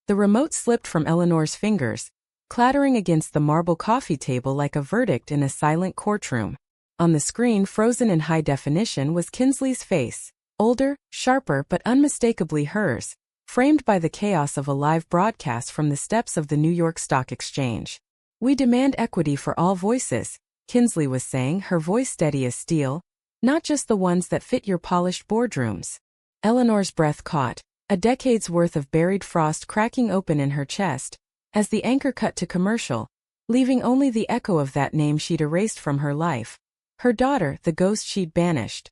The remote slipped from Eleanor's fingers, clattering against the marble coffee table like a verdict in a silent courtroom. On the screen, frozen in high definition, was Kinsley's face, older, sharper but unmistakably hers, framed by the chaos of a live broadcast from the steps of the New York Stock Exchange. "We demand equity for all voices," Kinsley was saying, her voice steady as steel, "not just the ones that fit your polished boardrooms." Eleanor's breath caught, a decade's worth of buried frost cracking open in her chest, as the anchor cut to commercial, leaving only the echo of that name she'd erased from her life. Her daughter, the ghost she'd banished.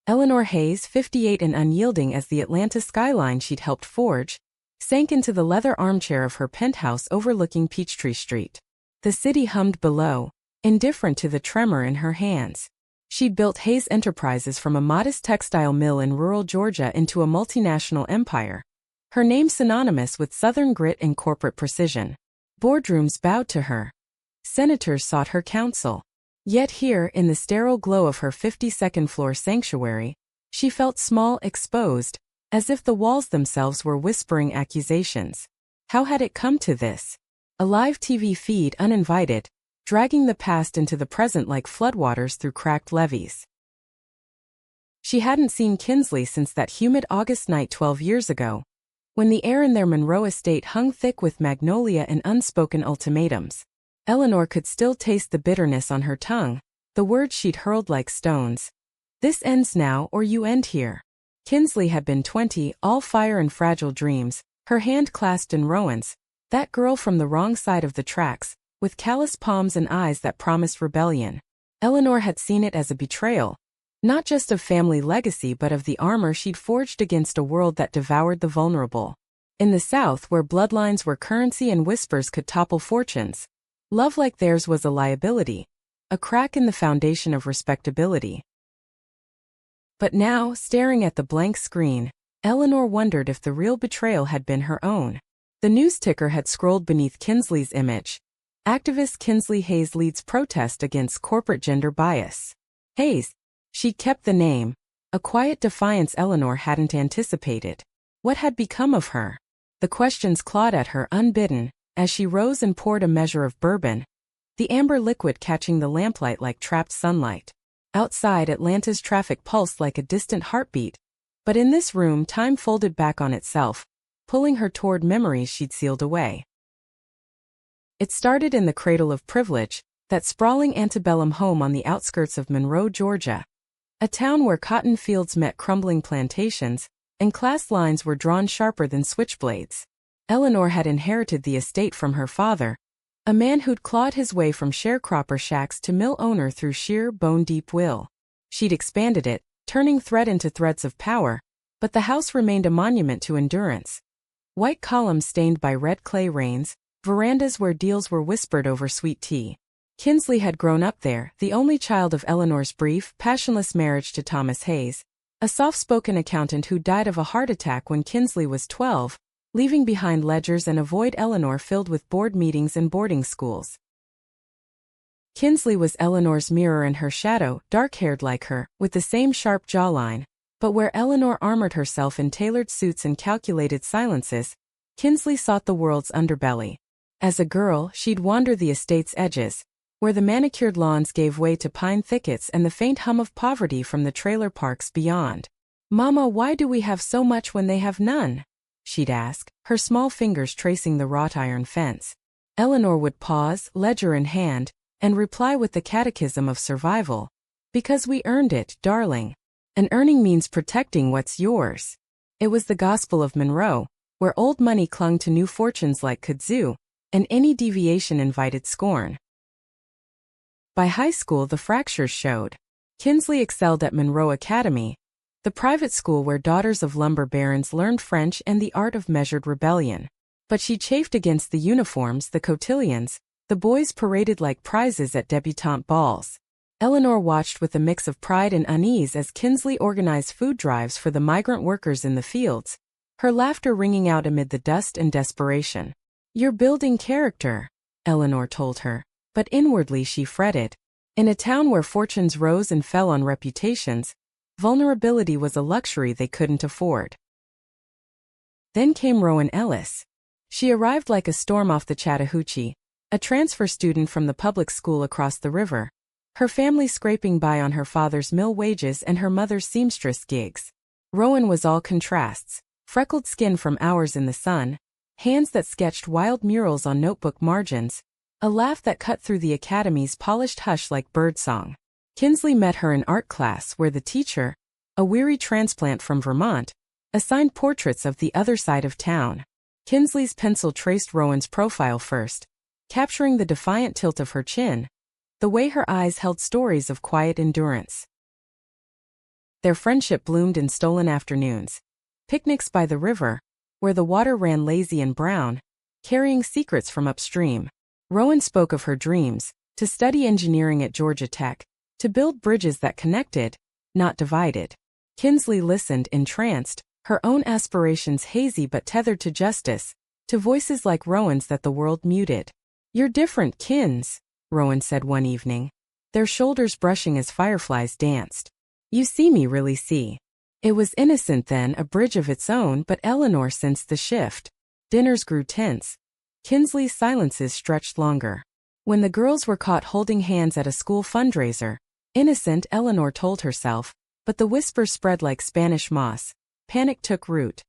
Eleanor Hayes, 58 and unyielding as the Atlanta skyline she'd helped forge, sank into the leather armchair of her penthouse overlooking Peachtree Street. The city hummed below, indifferent to the tremor in her hands. She'd built Hayes Enterprises from a modest textile mill in rural Georgia into a multinational empire, her name synonymous with Southern grit and corporate precision. Boardrooms bowed to her. Senators sought her counsel. Yet here, in the sterile glow of her 52nd floor sanctuary, she felt small, exposed, as if the walls themselves were whispering accusations. How had it come to this? A live TV feed uninvited, dragging the past into the present like floodwaters through cracked levees. She hadn't seen Kinsley since that humid August night 12 years ago, when the air in their Monroe estate hung thick with magnolia and unspoken ultimatums. Eleanor could still taste the bitterness on her tongue, the words she'd hurled like stones. "This ends now or you end here." Kinsley had been 20, all fire and fragile dreams, her hand clasped in Rowan's, that girl from the wrong side of the tracks, with callous palms and eyes that promised rebellion. Eleanor had seen it as a betrayal, not just of family legacy but of the armor she'd forged against a world that devoured the vulnerable. In the South, where bloodlines were currency and whispers could topple fortunes, love like theirs was a liability, a crack in the foundation of respectability. But now, staring at the blank screen, Eleanor wondered if the real betrayal had been her own. The news ticker had scrolled beneath Kinsley's image. Activist Kinsley Hayes leads protest against corporate gender bias. Hayes. She'd kept the name, a quiet defiance Eleanor hadn't anticipated. What had become of her? The questions clawed at her unbidden, as she rose and poured a measure of bourbon, the amber liquid catching the lamplight like trapped sunlight. Outside, Atlanta's traffic pulsed like a distant heartbeat, but in this room time folded back on itself, pulling her toward memories she'd sealed away. It started in the cradle of privilege, that sprawling antebellum home on the outskirts of Monroe, Georgia, a town where cotton fields met crumbling plantations, and class lines were drawn sharper than switchblades. Eleanor had inherited the estate from her father, a man who'd clawed his way from sharecropper shacks to mill owner through sheer bone-deep will. She'd expanded it, turning thread into threads of power, but the house remained a monument to endurance. White columns stained by red clay rains, verandas where deals were whispered over sweet tea. Kinsley had grown up there, the only child of Eleanor's brief, passionless marriage to Thomas Hayes, a soft-spoken accountant who died of a heart attack when Kinsley was 12, leaving behind ledgers and a void Eleanor filled with board meetings and boarding schools. Kinsley was Eleanor's mirror and her shadow, dark-haired like her, with the same sharp jawline, but where Eleanor armored herself in tailored suits and calculated silences, Kinsley sought the world's underbelly. As a girl, she'd wander the estate's edges, where the manicured lawns gave way to pine thickets and the faint hum of poverty from the trailer parks beyond. "Mama, why do we have so much when they have none?" she'd ask, her small fingers tracing the wrought iron fence. Eleanor would pause, ledger in hand, and reply with the catechism of survival. "Because we earned it, darling. And earning means protecting what's yours." It was the gospel of Monroe, where old money clung to new fortunes like kudzu, and any deviation invited scorn. By high school, the fractures showed. Kinsley excelled at Monroe Academy, the private school where daughters of lumber barons learned French and the art of measured rebellion. But she chafed against the uniforms, the cotillions, the boys paraded like prizes at debutante balls. Eleanor watched with a mix of pride and unease as Kinsley organized food drives for the migrant workers in the fields, her laughter ringing out amid the dust and desperation. "You're building character," Eleanor told her, but inwardly she fretted. In a town where fortunes rose and fell on reputations, vulnerability was a luxury they couldn't afford. Then came Rowan Ellis. She arrived like a storm off the Chattahoochee, a transfer student from the public school across the river, her family scraping by on her father's mill wages and her mother's seamstress gigs. Rowan was all contrasts: freckled skin from hours in the sun, hands that sketched wild murals on notebook margins, a laugh that cut through the academy's polished hush like birdsong. Kinsley met her in art class where the teacher, a weary transplant from Vermont, assigned portraits of the other side of town. Kinsley's pencil traced Rowan's profile first, capturing the defiant tilt of her chin, the way her eyes held stories of quiet endurance. Their friendship bloomed in stolen afternoons, picnics by the river, where the water ran lazy and brown, carrying secrets from upstream. Rowan spoke of her dreams: to study engineering at Georgia Tech, to build bridges that connected, not divided. Kinsley listened, entranced, her own aspirations hazy but tethered to justice, to voices like Rowan's that the world muted. "You're different, Kins," Rowan said one evening, their shoulders brushing as fireflies danced. "You see me really see." It was innocent then, a bridge of its own, but Eleanor sensed the shift. Dinners grew tense. Kinsley's silences stretched longer. When the girls were caught holding hands at a school fundraiser, innocent, Eleanor told herself, but the whispers spread like Spanish moss. Panic took root.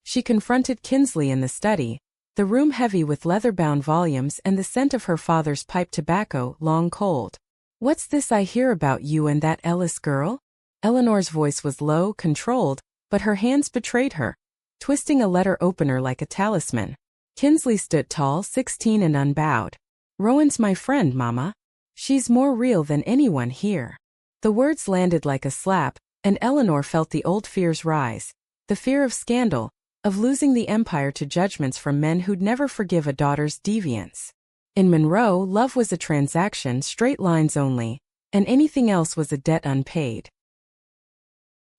She confronted Kinsley in the study, the room heavy with leather-bound volumes and the scent of her father's pipe tobacco, long cold. "What's this I hear about you and that Ellis girl?" Eleanor's voice was low, controlled, but her hands betrayed her, twisting a letter opener like a talisman. Kinsley stood tall, 16 and unbowed. "Rowan's my friend, Mama. She's more real than anyone here." The words landed like a slap, and Eleanor felt the old fears rise. The fear of scandal, of losing the empire to judgments from men who'd never forgive a daughter's deviance. In Monroe, love was a transaction, straight lines only, and anything else was a debt unpaid.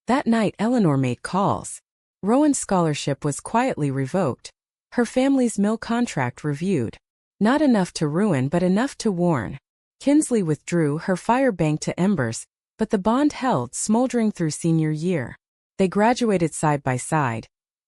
That night Eleanor made calls. Rowan's scholarship was quietly revoked, her family's mill contract reviewed. Not enough to ruin but enough to warn. Kinsley withdrew, her fire banked to embers, but the bond held, smoldering through senior year. They graduated side by side.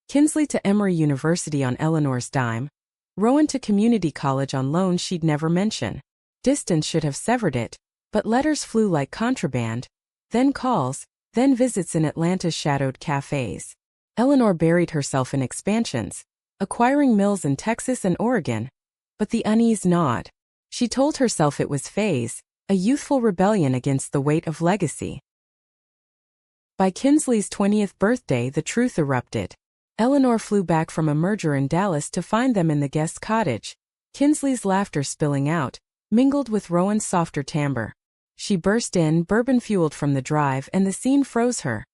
Kinsley to Emory University on Eleanor's dime, Rowan to community college on loans she'd never mention. Distance should have severed it, but letters flew like contraband, then calls, then visits in Atlanta's shadowed cafes. Eleanor buried herself in expansions, acquiring mills in Texas and Oregon, but the unease gnawed. She told herself it was phase, a youthful rebellion against the weight of legacy. By Kinsley's 20th birthday the truth erupted. Eleanor flew back from a merger in Dallas to find them in the guest cottage, Kinsley's laughter spilling out, mingled with Rowan's softer timbre. She burst in, bourbon-fueled from the drive, and the scene froze her.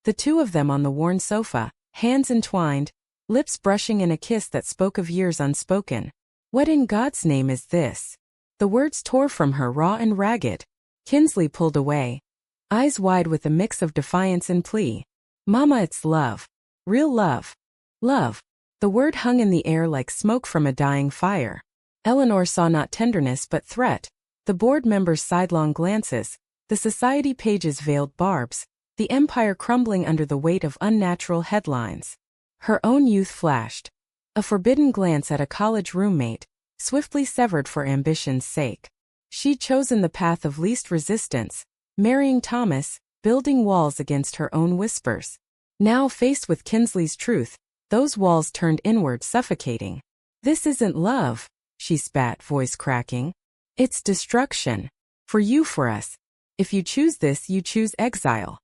The two of them on the worn sofa, hands entwined, lips brushing in a kiss that spoke of years unspoken. "What in God's name is this?" The words tore from her, raw and ragged. Kinsley pulled away, eyes wide with a mix of defiance and plea. "Mama, it's love. Real love. Love." The word hung in the air like smoke from a dying fire. Eleanor saw not tenderness but threat. The board members' sidelong glances, the society pages' veiled barbs, the empire crumbling under the weight of unnatural headlines. Her own youth flashed. A forbidden glance at a college roommate, swiftly severed for ambition's sake. She'd chosen the path of least resistance, marrying Thomas, building walls against her own whispers. Now faced with Kinsley's truth, those walls turned inward, suffocating. "This isn't love," she spat, voice cracking. "It's destruction. For you, for us. If you choose this, you choose exile."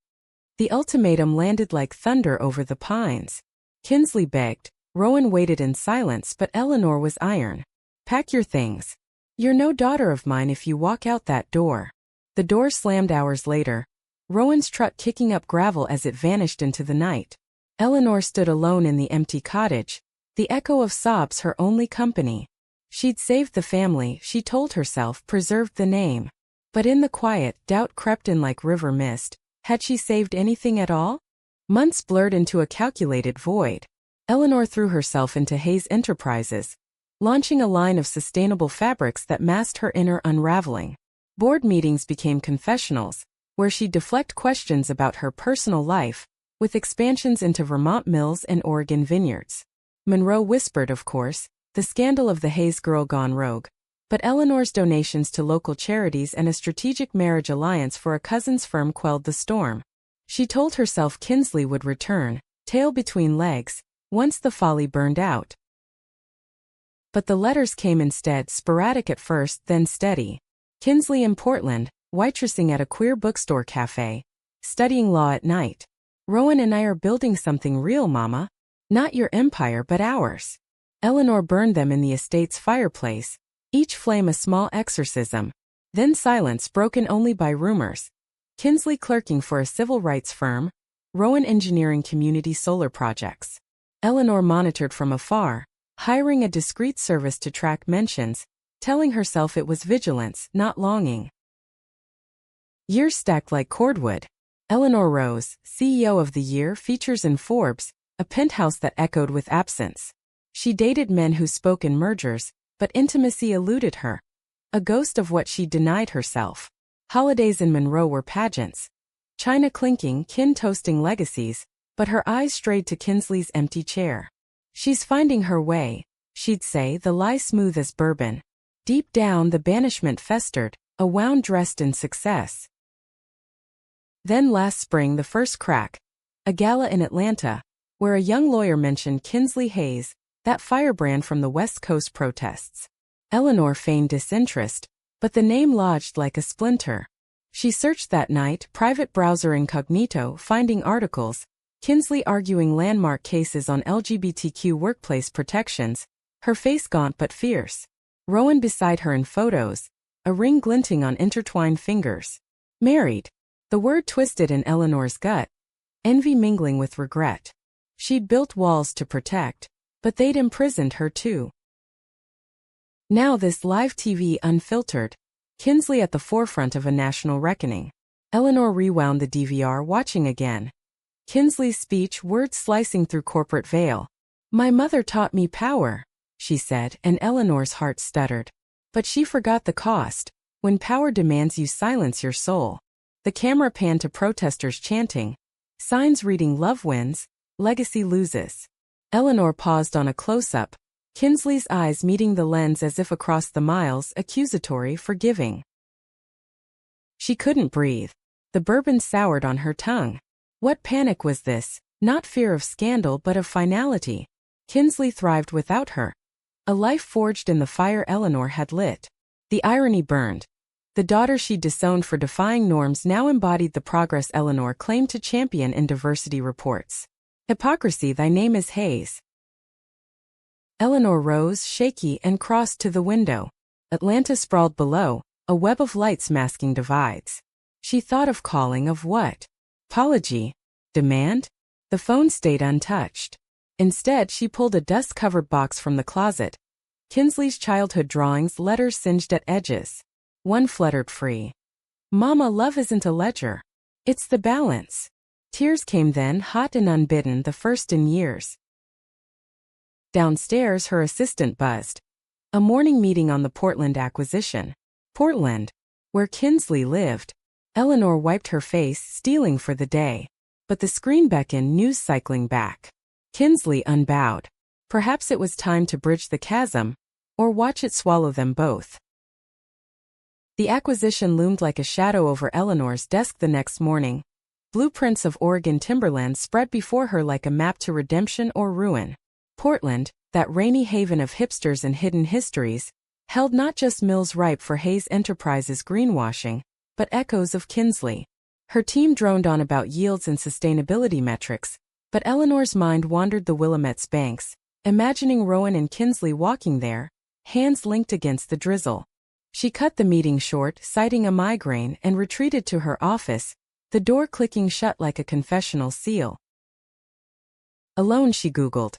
The ultimatum landed like thunder over the pines. Kinsley begged. Rowan waited in silence, but Eleanor was iron. "Pack your things. You're no daughter of mine if you walk out that door." The door slammed hours later, Rowan's truck kicking up gravel as it vanished into the night. Eleanor stood alone in the empty cottage, the echo of sobs her only company. She'd saved the family, she told herself, preserved the name. But in the quiet, doubt crept in like river mist. Had she saved anything at all? Months blurred into a calculated void. Eleanor threw herself into Hayes Enterprises, launching a line of sustainable fabrics that masked her inner unraveling. Board meetings became confessionals, where she'd deflect questions about her personal life, with expansions into Vermont mills and Oregon vineyards. Monroe whispered, of course, the scandal of the Hayes girl gone rogue. But Eleanor's donations to local charities and a strategic marriage alliance for a cousin's firm quelled the storm. She told herself Kinsley would return, tail between legs, once the folly burned out. But the letters came instead, sporadic at first, then steady. Kinsley in Portland, waitressing at a queer bookstore cafe, studying law at night. Rowan and I are building something real, Mama. Not your empire but ours. Eleanor burned them in the estate's fireplace, each flame a small exorcism. Then silence broken only by rumors. Kinsley clerking for a civil rights firm, Rowan engineering community solar projects. Eleanor monitored from afar, hiring a discreet service to track mentions, telling herself it was vigilance, not longing. Years stacked like cordwood. Eleanor Rose, CEO of the Year features in Forbes, a penthouse that echoed with absence. She dated men who spoke in mergers, but intimacy eluded her. A ghost of what she denied herself. Holidays in Monroe were pageants. China clinking, kin toasting legacies, but her eyes strayed to Kinsley's empty chair. She's finding her way, she'd say, the lie smooth as bourbon. Deep down the banishment festered, a wound dressed in success. Then last spring the first crack. A gala in Atlanta, where a young lawyer mentioned Kinsley Hayes, that firebrand from the West Coast protests. Eleanor feigned disinterest, but the name lodged like a splinter. She searched that night, private browser incognito, finding articles, Kinsley arguing landmark cases on LGBTQ workplace protections, her face gaunt but fierce. Rowan beside her in photos, a ring glinting on intertwined fingers. Married. The word twisted in Eleanor's gut, envy mingling with regret. She'd built walls to protect, but they'd imprisoned her too. Now this live TV unfiltered, Kinsley at the forefront of a national reckoning. Eleanor rewound the DVR, watching again. Kinsley's speech, words slicing through corporate veil. My mother taught me power, she said, and Eleanor's heart stuttered. But she forgot the cost. When power demands you silence your soul. The camera panned to protesters chanting. Signs reading love wins, legacy loses. Eleanor paused on a close-up, Kinsley's eyes meeting the lens as if across the miles, accusatory, forgiving. She couldn't breathe. The bourbon soured on her tongue. What panic was this? Not fear of scandal but of finality. Kinsley thrived without her. A life forged in the fire Eleanor had lit. The irony burned. The daughter she'd disowned for defying norms now embodied the progress Eleanor claimed to champion in diversity reports. Hypocrisy, thy name is Hayes. Eleanor rose, shaky, and crossed to the window. Atlanta sprawled below, a web of lights masking divides. She thought of calling, of what? Apology? Demand? The phone stayed untouched. Instead, she pulled a dust-covered box from the closet. Kinsley's childhood drawings, letters singed at edges. One fluttered free. Mama, love isn't a ledger. It's the balance. Tears came then, hot and unbidden, the first in years. Downstairs, her assistant buzzed. A morning meeting on the Portland acquisition. Portland, where Kinsley lived. Eleanor wiped her face, steeling for the day. But the screen beckoned, news cycling back. Kinsley unbowed. Perhaps it was time to bridge the chasm, or watch it swallow them both. The acquisition loomed like a shadow over Eleanor's desk the next morning. Blueprints of Oregon timberland spread before her like a map to redemption or ruin. Portland, that rainy haven of hipsters and hidden histories, held not just mills ripe for Hayes Enterprises greenwashing, but echoes of Kinsley. Her team droned on about yields and sustainability metrics, but Eleanor's mind wandered the Willamette's banks, imagining Rowan and Kinsley walking there, hands linked against the drizzle. She cut the meeting short, citing a migraine, and retreated to her office, the door clicking shut like a confessional seal. Alone, she Googled.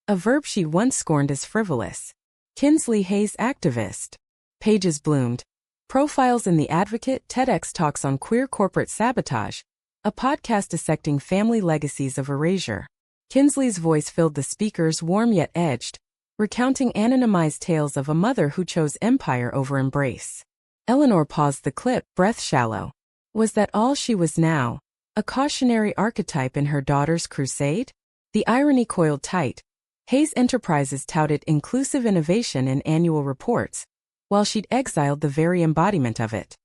A verb she'd once scorned as frivolous. Kinsley Hayes activist. Pages bloomed. Profiles in The Advocate, TEDx talks on queer corporate sabotage, a podcast dissecting family legacies of erasure. Kinsley's voice filled the speakers, warm yet edged, recounting anonymized tales of a mother who chose empire over embrace. Eleanor paused the clip, breath shallow. Was that all she was now? A cautionary archetype in her daughter's crusade? The irony coiled tight. Hayes Enterprises touted inclusive innovation in annual reports, while she'd exiled the very embodiment of it.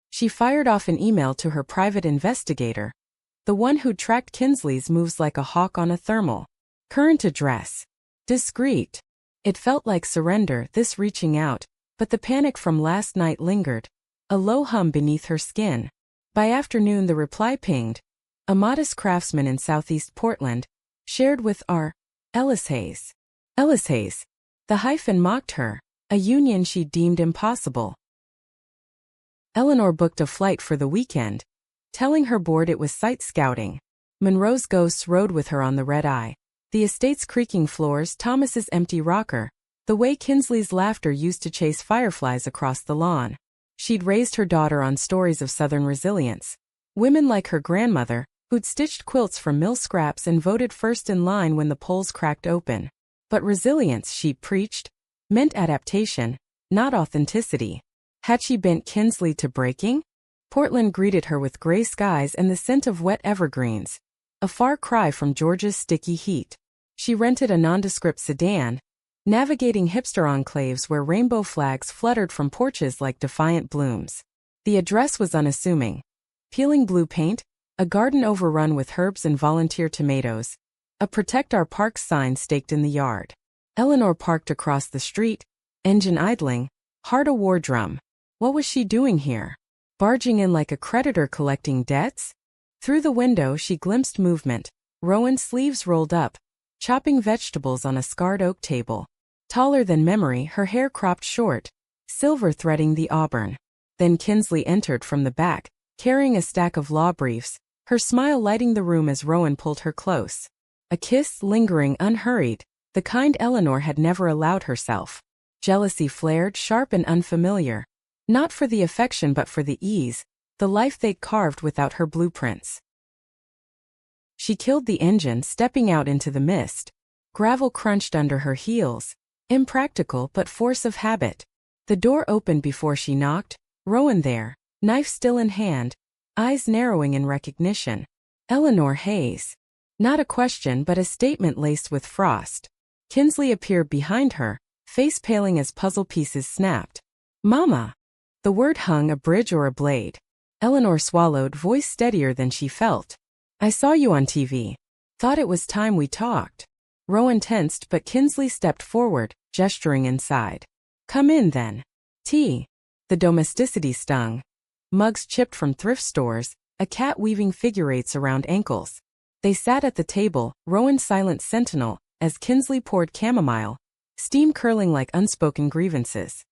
She fired off an email to her private investigator, the one who'd tracked Kinsley's moves like a hawk on a thermal. Current address. Discreet. It felt like surrender, this reaching out, but the panic from last night lingered, a low hum beneath her skin. By afternoon the reply pinged. A modest craftsman in southeast Portland, shared with R. Ellis Hayes. Ellis Hayes. The hyphen mocked her, a union she deemed impossible. Eleanor booked a flight for the weekend, telling her board it was sight scouting. Monroe's ghosts rode with her on the red-eye. The estate's creaking floors, Thomas's empty rocker, the way Kinsley's laughter used to chase fireflies across the lawn. She'd raised her daughter on stories of Southern resilience. Women like her grandmother, who'd stitched quilts from mill scraps and voted first in line when the polls cracked open. But resilience, she preached, meant adaptation, not authenticity. Had she bent Kinsley to breaking? Portland greeted her with gray skies and the scent of wet evergreens, a far cry from Georgia's sticky heat. She rented a nondescript sedan, navigating hipster enclaves where rainbow flags fluttered from porches like defiant blooms. The address was unassuming. Peeling blue paint, a garden overrun with herbs and volunteer tomatoes, a Protect Our Parks sign staked in the yard. Eleanor parked across the street, engine idling, heart a war drum. What was she doing here? Barging in like a creditor collecting debts? Through the window she glimpsed movement, Rowan's sleeves rolled up, chopping vegetables on a scarred oak table. Taller than memory, her hair cropped short, silver threading the auburn. Then Kinsley entered from the back, carrying a stack of law briefs, her smile lighting the room as Rowan pulled her close. A kiss, lingering, unhurried, the kind Eleanor had never allowed herself. Jealousy flared, sharp and unfamiliar. Not for the affection but for the ease, the life they'd carved without her blueprints. She killed the engine, stepping out into the mist. Gravel crunched under her heels. Impractical but force of habit. The door opened before she knocked, Rowan there, knife still in hand, eyes narrowing in recognition. Eleanor Hayes. Not a question but a statement laced with frost. Kinsley appeared behind her, face paling as puzzle pieces snapped. Mama! The word hung, a bridge or a blade. Eleanor swallowed, voice steadier than she felt. I saw you on TV. Thought it was time we talked. Rowan tensed but Kinsley stepped forward, gesturing inside. Come in then. Tea. The domesticity stung. Mugs chipped from thrift stores, a cat weaving figure eights around ankles. They sat at the table, Rowan silent sentinel, as Kinsley poured chamomile, steam curling like unspoken grievances.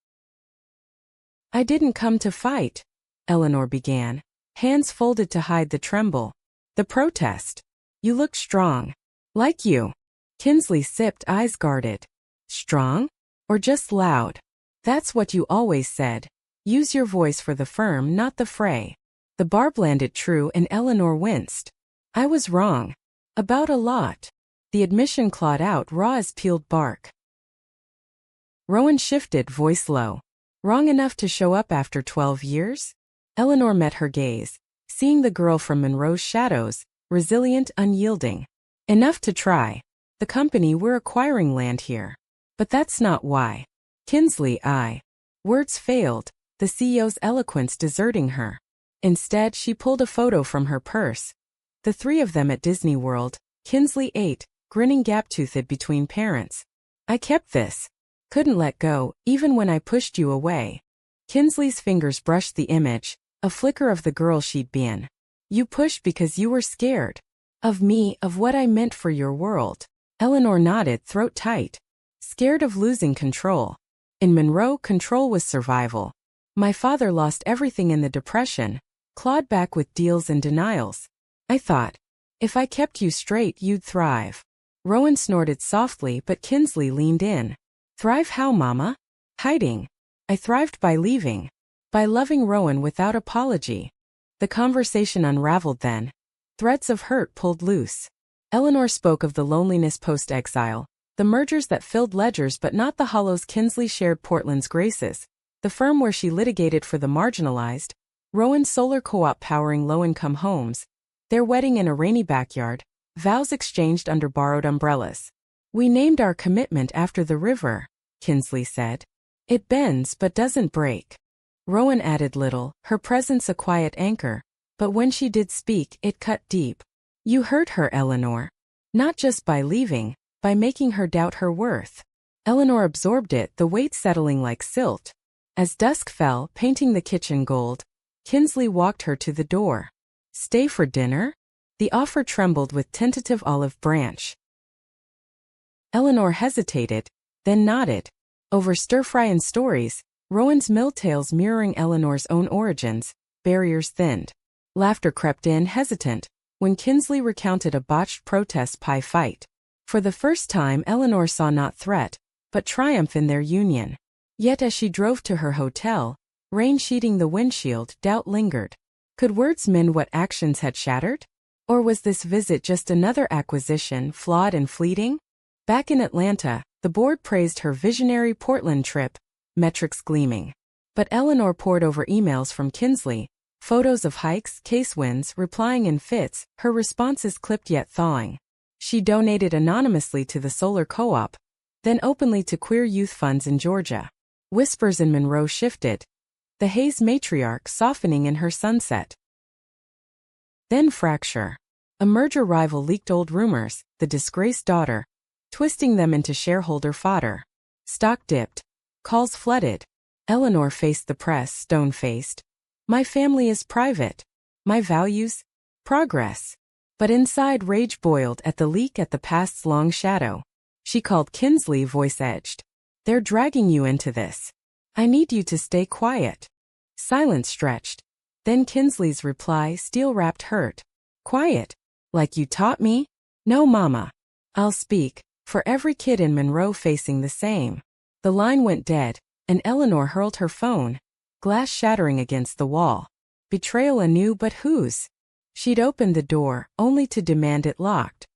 I didn't come to fight, Eleanor began, hands folded to hide the tremble. The protest. You look strong. Like you. Kinsley sipped, eyes guarded. Strong? Or just loud? That's what you always said. Use your voice for the firm, not the fray. The barb landed true and Eleanor winced. I was wrong. About a lot. The admission clawed out, raw as peeled bark. Rowan shifted, voice low. Wrong enough to show up after 12 years? Eleanor met her gaze, seeing the girl from Monroe's shadows, resilient, unyielding. Enough to try. The company, we're acquiring land here. But that's not why. Kinsley, Words failed, the CEO's eloquence deserting her. Instead, she pulled a photo from her purse. The three of them at Disney World, Kinsley 8, grinning gap-toothed between parents. I kept this. Couldn't let go, even when I pushed you away. Kinsley's fingers brushed the image, a flicker of the girl she'd been. You pushed because you were scared. Of me, of what I meant for your world. Eleanor nodded, throat tight. Scared of losing control. In Monroe, control was survival. My father lost everything in the Depression, clawed back with deals and denials. I thought, if I kept you straight, you'd thrive. Rowan snorted softly, but Kinsley leaned in. Thrive how, Mama? Hiding. I thrived by leaving. By loving Rowan without apology. The conversation unraveled then. Threads of hurt pulled loose. Eleanor spoke of the loneliness post-exile, the mergers that filled ledgers but not the hollows Kinsley shared. Portland's Graces, the firm where she litigated for the marginalized, Rowan's solar co-op powering low-income homes, their wedding in a rainy backyard, vows exchanged under borrowed umbrellas. We named our commitment after the river, Kinsley said. It bends but doesn't break. Rowan added little, her presence a quiet anchor, but when she did speak, it cut deep. You hurt her, Eleanor. Not just by leaving, by making her doubt her worth. Eleanor absorbed it, the weight settling like silt. As dusk fell, painting the kitchen gold, Kinsley walked her to the door. Stay for dinner? The offer trembled with tentative olive branch. Eleanor hesitated, then nodded. Over stir-fry and stories, Rowan's mill tales mirroring Eleanor's own origins, barriers thinned. Laughter crept in, hesitant, when Kinsley recounted a botched protest pie fight. For the first time, Eleanor saw not threat, but triumph in their union. Yet as she drove to her hotel, rain sheeting the windshield, doubt lingered. Could words mend what actions had shattered? Or was this visit just another acquisition, flawed and fleeting? Back in Atlanta, the board praised her visionary Portland trip, metrics gleaming. But Eleanor pored over emails from Kinsley, photos of hikes, case wins, replying in fits, her responses clipped yet thawing. She donated anonymously to the solar co-op, then openly to queer youth funds in Georgia. Whispers in Monroe shifted, the Hayes matriarch softening in her sunset. Then fracture. A merger rival leaked old rumors, the disgraced daughter, twisting them into shareholder fodder. Stock dipped. Calls flooded. Eleanor faced the press, stone-faced. My family is private. My values? Progress. But inside rage boiled at the leak at the past's long shadow. She called Kinsley, voice-edged. They're dragging you into this. I need you to stay quiet. Silence stretched. Then Kinsley's reply, steel-wrapped hurt. Quiet. Like you taught me? No, Mama. I'll speak, for every kid in Monroe facing the same. The line went dead, and Eleanor hurled her phone, glass shattering against the wall. Betrayal anew, but whose? She'd opened the door, only to demand it locked.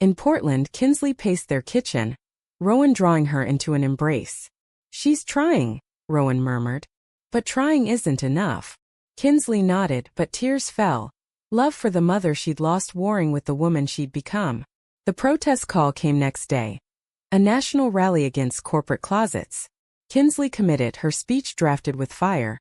In Portland, Kinsley paced their kitchen, Rowan drawing her into an embrace. She's trying, Rowan murmured. But trying isn't enough. Kinsley nodded, but tears fell. Love for the mother she'd lost warring with the woman she'd become. The protest call came next day. A national rally against corporate closets. Kinsley committed, her speech drafted with fire.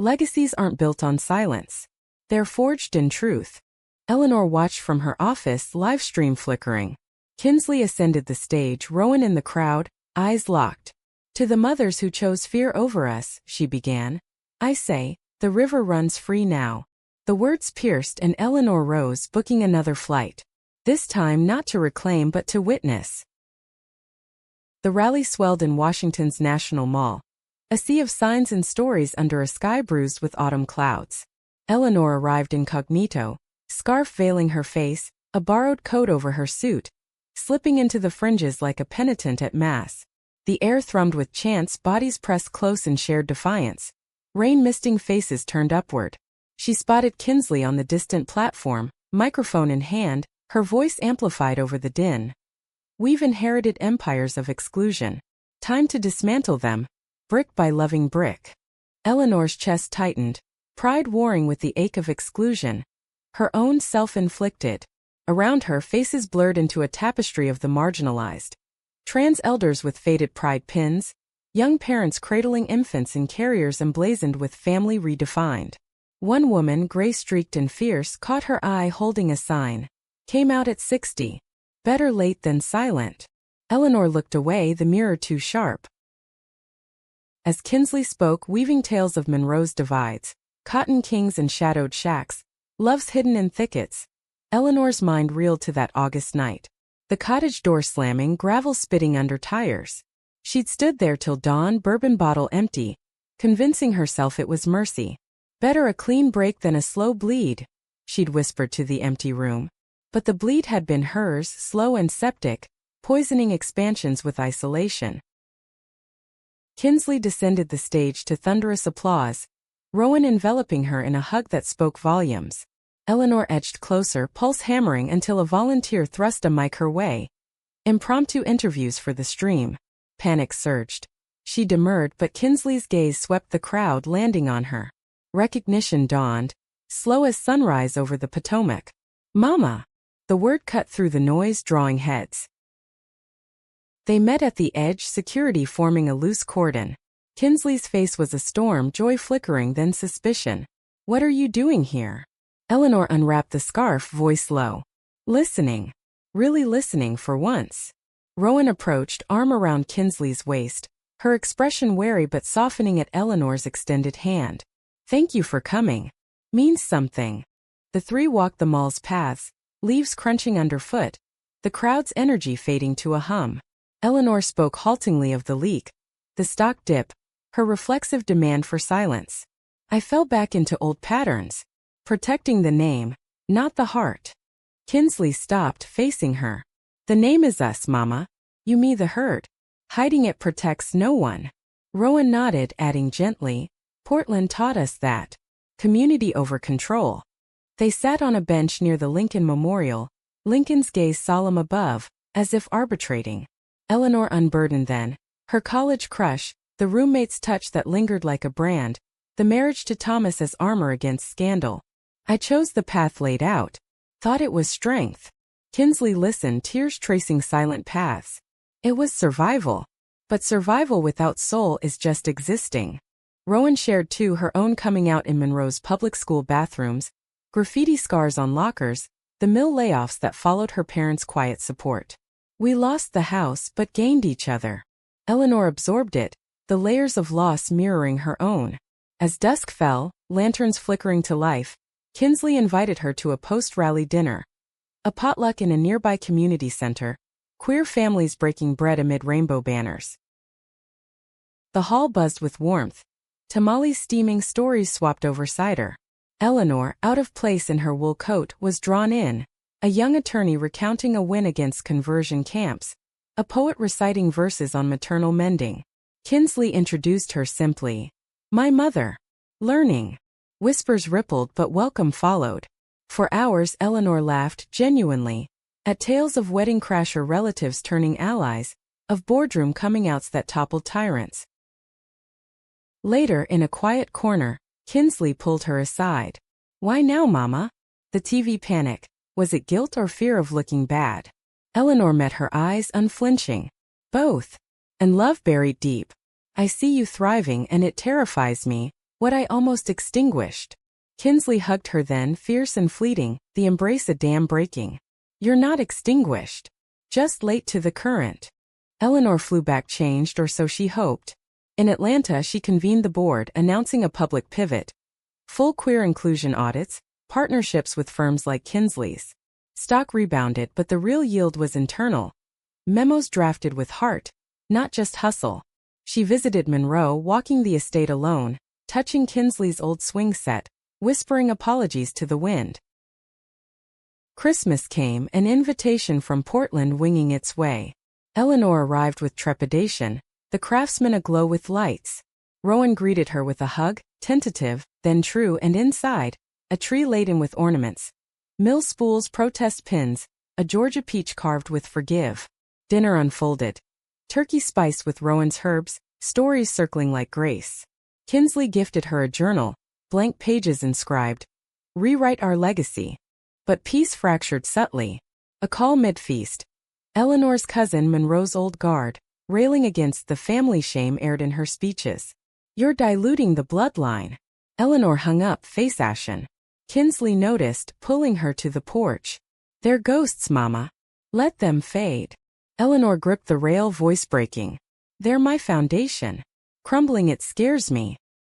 Legacies aren't built on silence. They're forged in truth. Eleanor watched from her office, live stream flickering. Kinsley ascended the stage, Rowan in the crowd, eyes locked. To the mothers who chose fear over us, she began. I say, the river runs free now. The words pierced and Eleanor rose, booking another flight. This time not to reclaim but to witness. The rally swelled in Washington's National Mall. A sea of signs and stories under a sky bruised with autumn clouds. Eleanor arrived incognito, scarf veiling her face, a borrowed coat over her suit, slipping into the fringes like a penitent at mass. The air thrummed with chants, bodies pressed close in shared defiance. Rain-misting faces turned upward. She spotted Kinsley on the distant platform, microphone in hand, her voice amplified over the din. We've inherited empires of exclusion. Time to dismantle them, brick by loving brick. Eleanor's chest tightened, pride warring with the ache of exclusion. Her own self-inflicted. Around her, faces blurred into a tapestry of the marginalized. Trans elders with faded pride pins, young parents cradling infants in carriers emblazoned with family redefined. One woman, gray-streaked and fierce, caught her eye holding a sign. Came out at 60. Better late than silent. Eleanor looked away, the mirror too sharp. As Kinsley spoke, weaving tales of Monroe's divides, cotton kings and shadowed shacks, loves hidden in thickets, Eleanor's mind reeled to that August night. The cottage door slamming, gravel spitting under tires. She'd stood there till dawn, bourbon bottle empty, convincing herself it was mercy. Better a clean break than a slow bleed, she'd whispered to the empty room. But the bleed had been hers, slow and septic, poisoning expansions with isolation. Kinsley descended the stage to thunderous applause, Rowan enveloping her in a hug that spoke volumes. Eleanor edged closer, pulse hammering until a volunteer thrust a mic her way. Impromptu interviews for the stream. Panic surged. She demurred, but Kinsley's gaze swept the crowd, landing on her. Recognition dawned, slow as sunrise over the Potomac. "Mama!" The word cut through the noise, drawing heads. They met at the edge, security forming a loose cordon. Kinsley's face was a storm, joy flickering, then suspicion. "What are you doing here?" Eleanor unwrapped the scarf, voice low. "Listening. Really listening for once." Rowan approached, arm around Kinsley's waist, her expression wary but softening at Eleanor's extended hand. "Thank you for coming. Means something." The three walked the mall's paths, leaves crunching underfoot, the crowd's energy fading to a hum. Eleanor spoke haltingly of the leak, the stock dip, her reflexive demand for silence. "I fell back into old patterns. Protecting the name, not the heart." Kinsley stopped, facing her. "The name is us, Mama. You me the hurt. Hiding it protects no one." Rowan nodded, adding gently, "Portland taught us that. Community over control." They sat on a bench near the Lincoln Memorial, Lincoln's gaze solemn above, as if arbitrating. Eleanor unburdened then, her college crush, the roommate's touch that lingered like a brand, the marriage to Thomas as armor against scandal. "I chose the path laid out. Thought it was strength." Kinsley listened, tears tracing silent paths. "It was survival. But survival without soul is just existing." Rowan shared too, her own coming out in Monroe's public school bathrooms, graffiti scars on lockers, the mill layoffs that followed her parents' quiet support. "We lost the house but gained each other." Eleanor absorbed it, the layers of loss mirroring her own. As dusk fell, lanterns flickering to life, Kinsley invited her to a post-rally dinner. A potluck in a nearby community center, queer families breaking bread amid rainbow banners. The hall buzzed with warmth, tamales steaming, stories swapped over cider. Eleanor, out of place in her wool coat, was drawn in, a young attorney recounting a win against conversion camps, a poet reciting verses on maternal mending. Kinsley introduced her simply. "My mother. Learning." Whispers rippled but welcome followed. For hours Eleanor laughed, genuinely, at tales of wedding crasher relatives turning allies, of boardroom coming-outs that toppled tyrants. Later, in a quiet corner, Kinsley pulled her aside. "Why now, Mama?" The TV panic. Was it guilt or fear of looking bad? Eleanor met her eyes, unflinching. "Both. And love buried deep. I see you thriving and it terrifies me, what I almost extinguished." Kinsley hugged her then, fierce and fleeting, the embrace a dam breaking. "You're not extinguished. Just late to the current." Eleanor flew back changed, or so she hoped. In Atlanta she convened the board, announcing a public pivot. Full queer inclusion audits, partnerships with firms like Kinsley's. Stock rebounded, but the real yield was internal. Memos drafted with heart, not just hustle. She visited Monroe, walking the estate alone, touching Kinsley's old swing set, whispering apologies to the wind. Christmas came, an invitation from Portland winging its way. Eleanor arrived with trepidation, the craftsman aglow with lights. Rowan greeted her with a hug, tentative, then true, and inside, a tree laden with ornaments. Mill spools, protest pins, a Georgia peach carved with forgive. Dinner unfolded. Turkey spiced with Rowan's herbs, stories circling like grace. Kinsley gifted her a journal, blank pages inscribed, "Rewrite our legacy." But peace fractured subtly. A call mid-feast. Eleanor's cousin, Monroe's old guard, railing against the family shame aired in her speeches. "You're diluting the bloodline." Eleanor hung up, face ashen. Kinsley noticed, pulling her to the porch. "They're ghosts, Mama. Let them fade." Eleanor gripped the rail, voice breaking. "They're my foundation. Crumbling it scares me."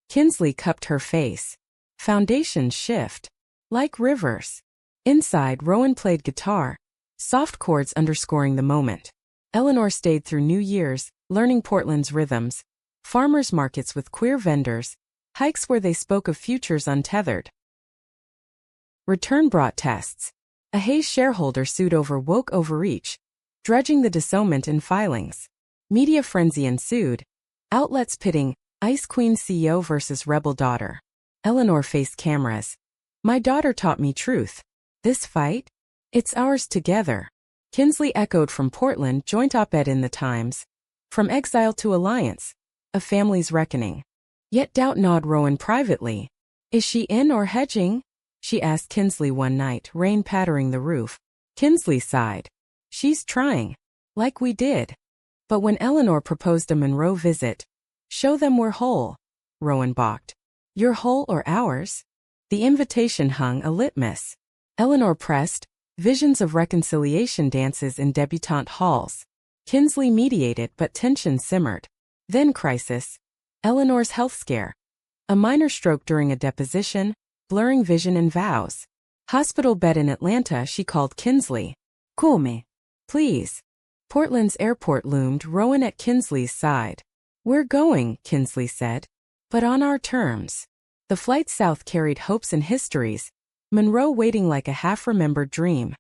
Kinsley cupped her face. "Foundations shift. Like rivers." Inside, Rowan played guitar, soft chords underscoring the moment. Eleanor stayed through New Year's, learning Portland's rhythms. Farmers markets with queer vendors, hikes where they spoke of futures untethered. Return brought tests. A Hayes shareholder sued over woke overreach, dredging the Disowned in filings. Media frenzy ensued, outlets pitting Ice Queen CEO versus rebel daughter. Eleanor faced cameras. "My daughter taught me truth. This fight? It's ours together." Kinsley echoed from Portland, joint op-ed in the Times. From exile to alliance, a family's reckoning. Yet doubt gnawed Rowan privately. Is she in or hedging? She asked Kinsley one night, rain pattering the roof. Kinsley sighed. She's trying. Like we did. But when Eleanor proposed a Monroe visit, show them we're whole, Rowan balked. Your whole or ours? The invitation hung a litmus. Eleanor pressed, visions of reconciliation dances in debutante halls. Kinsley mediated but tension simmered. Then crisis. Eleanor's health scare. A minor stroke during a deposition, blurring vision and vows. Hospital bed in Atlanta, she called Kinsley. Call me. Please. Portland's airport loomed, Rowan at Kinsley's side. We're going, Kinsley said. But on our terms. The flight south carried hopes and histories, Monroe waiting like a half-remembered dream.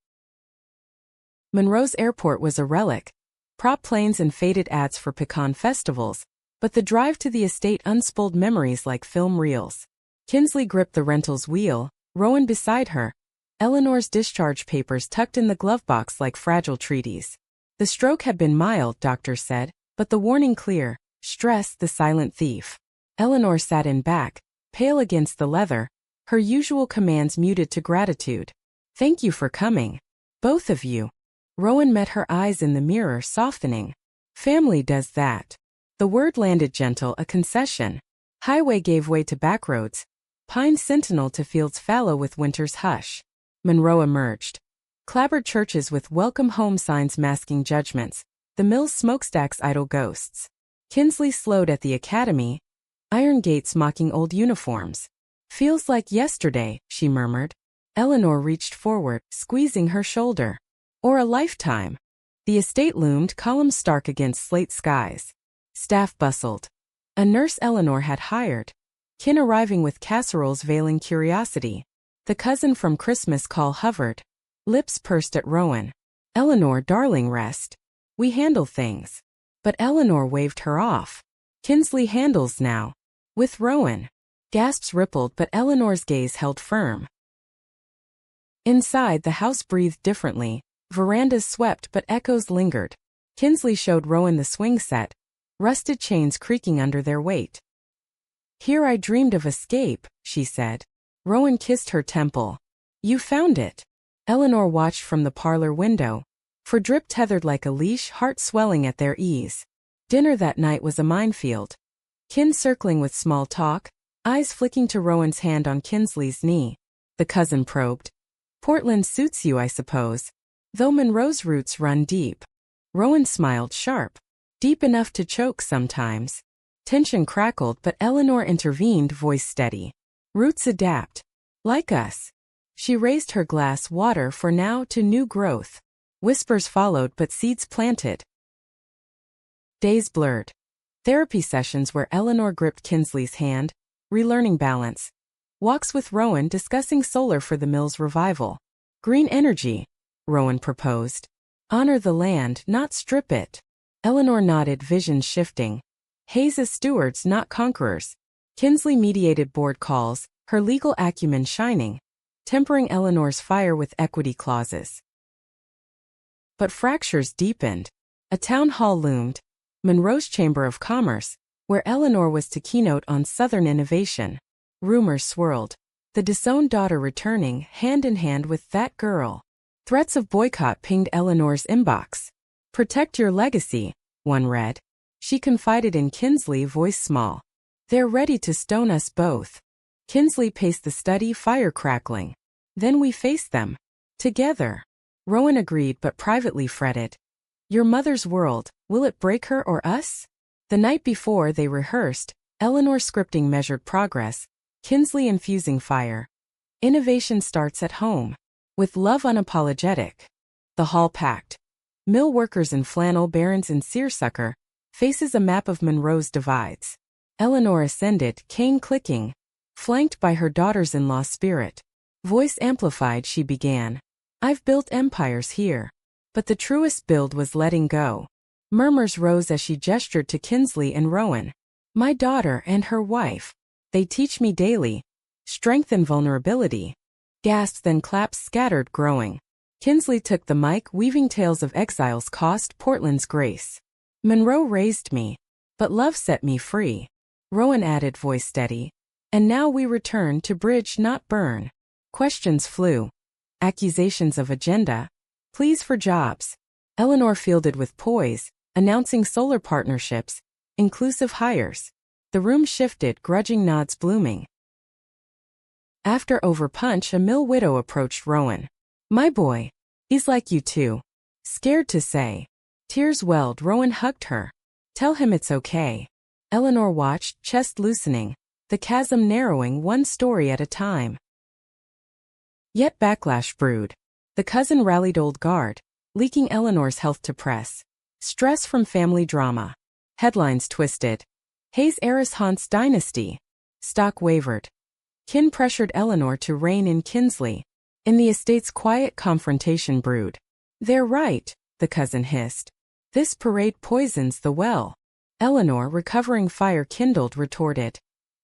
Monroe's airport was a relic, prop planes and faded ads for pecan festivals, but the drive to the estate unspooled memories like film reels. Kinsley gripped the rental's wheel, Rowan beside her, Eleanor's discharge papers tucked in the glove box like fragile treaties. The stroke had been mild, doctors said, but the warning clear: stress, the silent thief. Eleanor sat in back, pale against the leather, her usual commands muted to gratitude. Thank you for coming. Both of you. Rowan met her eyes in the mirror, softening. Family does that. The word landed gentle, a concession. Highway gave way to backroads. Pine sentinel to fields fallow with winter's hush. Monroe emerged. Clabbered churches with welcome home signs masking judgments. The mill's smokestacks idle ghosts. Kinsley slowed at the academy. Iron gates mocking old uniforms. Feels like yesterday, she murmured. Eleanor reached forward, squeezing her shoulder. Or a lifetime. The estate loomed, columns stark against slate skies. Staff bustled. A nurse Eleanor had hired. Kin arriving with casseroles veiling curiosity. The cousin from Christmas call hovered. Lips pursed at Rowan. Eleanor, darling, rest. We handle things. But Eleanor waved her off. Kinsley handles now. With Rowan. Gasps rippled, but Eleanor's gaze held firm. Inside, the house breathed differently. Verandas swept, but echoes lingered. Kinsley showed Rowan the swing set, rusted chains creaking under their weight. Here I dreamed of escape, she said. Rowan kissed her temple. You found it. Eleanor watched from the parlor window. For drip tethered like a leash, heart swelling at their ease. Dinner that night was a minefield. Kin circling with small talk, eyes flicking to Rowan's hand on Kinsley's knee. The cousin probed. Portland suits you, I suppose. Though Monroe's roots run deep. Rowan smiled sharp. Deep enough to choke sometimes. Tension crackled, but Eleanor intervened, voice steady. Roots adapt. Like us. She raised her glass, water for now to new growth. Whispers followed, but seeds planted. Days blurred. Therapy sessions where Eleanor gripped Kinsley's hand, relearning balance. Walks with Rowan discussing solar for the mill's revival. Green energy, Rowan proposed. Honor the land, not strip it. Eleanor nodded, vision shifting. Hayes as stewards, not conquerors. Kinsley mediated board calls, her legal acumen shining, tempering Eleanor's fire with equity clauses. But fractures deepened. A town hall loomed, Monroe's Chamber of Commerce, where Eleanor was to keynote on Southern innovation. Rumors swirled. The disowned daughter returning, hand in hand with that girl. Threats of boycott pinged Eleanor's inbox. Protect your legacy, one read. She confided in Kinsley, voice small. They're ready to stone us both. Kinsley paced the study, fire crackling. Then we face them. Together. Rowan agreed but privately fretted. Your mother's world, will it break her or us? The night before they rehearsed, Eleanor scripting measured progress, Kinsley infusing fire. Innovation starts at home. With love unapologetic. The hall packed. Mill workers in flannel, barons in seersucker, faces a map of Monroe's divides. Eleanor ascended, cane clicking, flanked by her daughters-in-law spirit. Voice amplified, she began. I've built empires here. But the truest build was letting go. Murmurs rose as she gestured to Kinsley and Rowan. My daughter and her wife. They teach me daily. Strength and vulnerability. Gasps, then claps scattered, growing. Kinsley took the mic, weaving tales of exiles cost Portland's grace. Monroe raised me. But love set me free. Rowan added, voice steady. And now we return to bridge not burn. Questions flew. Accusations of agenda. Pleas for jobs. Eleanor fielded with poise, announcing solar partnerships, inclusive hires. The room shifted, grudging nods blooming. After overpunch, a mill widow approached Rowan. My boy. He's like you too. Scared to say. Tears welled, Rowan hugged her. Tell him it's okay. Eleanor watched, chest loosening, the chasm narrowing one story at a time. Yet backlash brewed. The cousin rallied old guard, leaking Eleanor's health to press. Stress from family drama. Headlines twisted. Hayes heiress haunts dynasty. Stock wavered. Kin pressured Eleanor to rein in Kinsley. In the estate's quiet confrontation brewed. They're right, the cousin hissed. This parade poisons the well. Eleanor, recovering fire kindled, retorted.